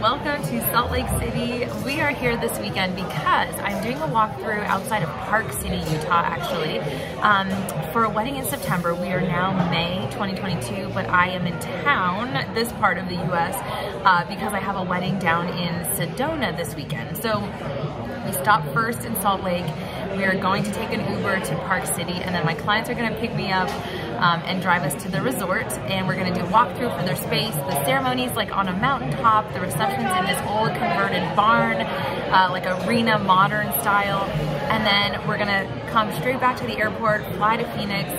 welcome to Salt Lake City. We are here this weekend because I'm doing a walkthrough outside of Park City, Utah, actually, for a wedding in September. We are now May 2022, but I am in town, this part of the US, because I have a wedding down in Sedona this weekend. So we stopped first in Salt Lake. We are going to take an Uber to Park City, and then my clients are going to pick me up and drive us to the resort, and we're going to do a walkthrough for their space. The ceremony's like on a mountaintop, the reception's in this old converted barn, like arena modern style, and then we're going to come straight back to the airport, fly to Phoenix,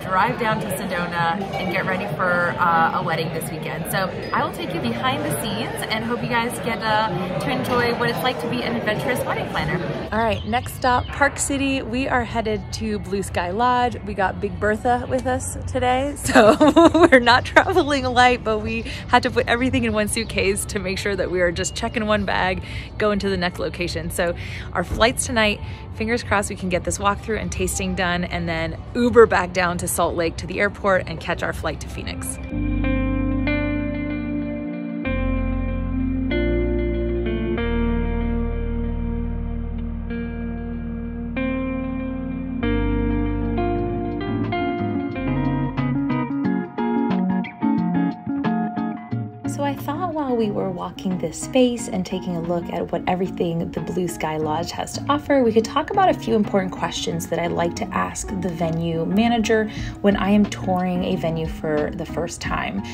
drive down to Sedona, and get ready for a wedding this weekend. So I will take you behind the scenes and hope you guys get to enjoy what it's like to be an adventurous wedding planner. All right, next stop, Park City. We are headed to Blue Sky Lodge. We got Big Bertha with us today, so we're not traveling light, but we had to put everything in one suitcase to make sure that we are just checking one bag, going to the next location. So our flights tonight, fingers crossed we can get this walkthrough and tasting done, and then Uber back down to Salt Lake to the airport and catch our flight to Phoenix. So I thought while we were walking this space and taking a look at what everything the Blue Sky Lodge has to offer, we could talk about a few important questions that I like to ask the venue manager when I am touring a venue for the first time.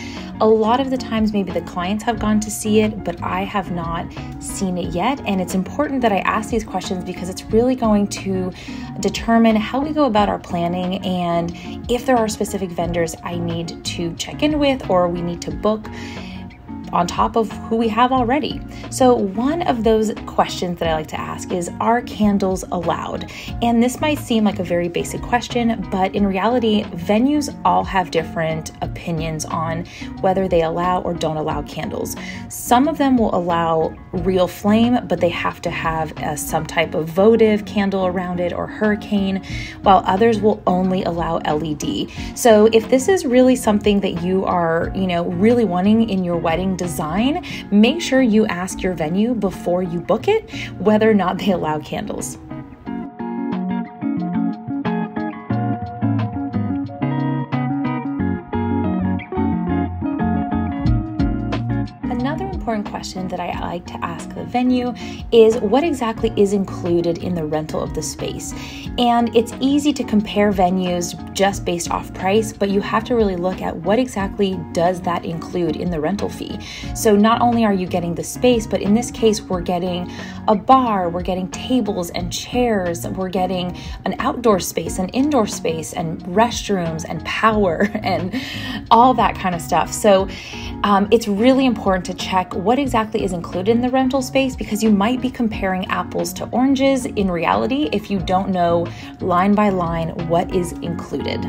A lot of the times maybe the clients have gone to see it, but I have not seen it yet, and it's important that I ask these questions because it's really going to determine how we go about our planning and if there are specific vendors I need to check in with or we need to book on top of who we have already. So one of those questions that I like to ask is, are candles allowed? And this might seem like a very basic question, but in reality, venues all have different opinions on whether they allow or don't allow candles. Some of them will allow real flame, but they have to have some type of votive candle around it or hurricane, while others will only allow LED. So if this is really something that you are, really wanting in your wedding design, make sure you ask your venue before you book it whether or not they allow candles. Another important question that I like to ask the venue is what exactly is included in the rental of the space. And it's easy to compare venues just based off price, but you have to really look at what exactly does that include in the rental fee. So not only are you getting the space, but in this case, we're getting a bar, we're getting tables and chairs, we're getting an outdoor space, an indoor space, and restrooms and power and all that kind of stuff. So it's really important to check what exactly is included in the rental space, because you might be comparing apples to oranges in reality if you don't know line by line what is included.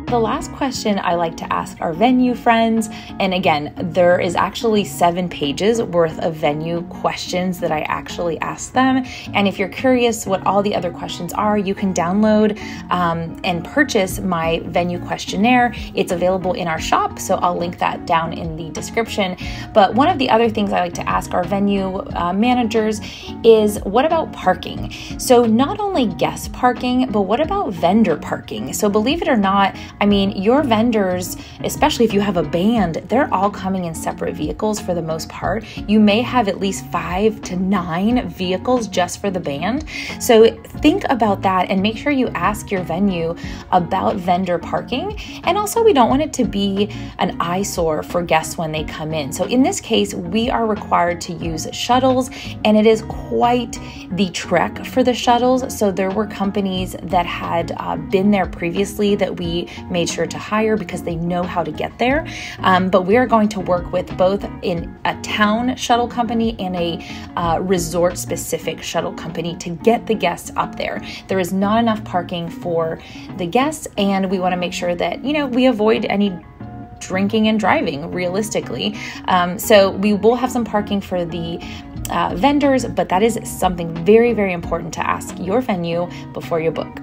The last question I like to ask our venue friends, and again, there is actually 7 pages worth of venue questions that I actually ask them. And if you're curious what all the other questions are, you can download and purchase my venue questionnaire. It's available in our shop, so I'll link that down in the description. But one of the other things I like to ask our venue managers is, what about parking? So not only guest parking, but what about vendor parking? So believe it or not, your vendors, especially if you have a band, they're all coming in separate vehicles for the most part. You may have at least 5 to 9 vehicles just for the band. So think about that and make sure you ask your venue about vendor parking. And also, we don't want it to be an eyesore for guests when they come in. So in this case, we are required to use shuttles, and it is quite the trek for the shuttles. So there were companies that had been there previously that we made sure to hire because they know how to get there. But we are going to work with both in a town shuttle company and a resort specific shuttle company to get the guests up there. There is not enough parking for the guests, and we want to make sure that, we avoid any drinking and driving realistically. So we will have some parking for the vendors, but that is something very, very important to ask your venue before you book.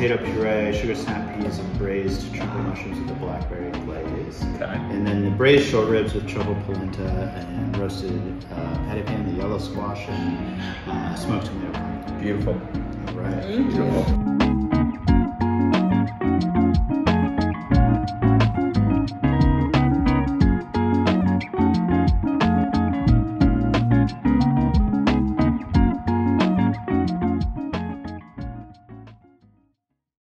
potato puree, sugar snap peas, and braised truffle mushrooms with a blackberry glaze. Okay. And then the braised short ribs with truffle polenta and roasted patty pan, the yellow squash, and smoked tomato pie. Beautiful. All right. Beautiful.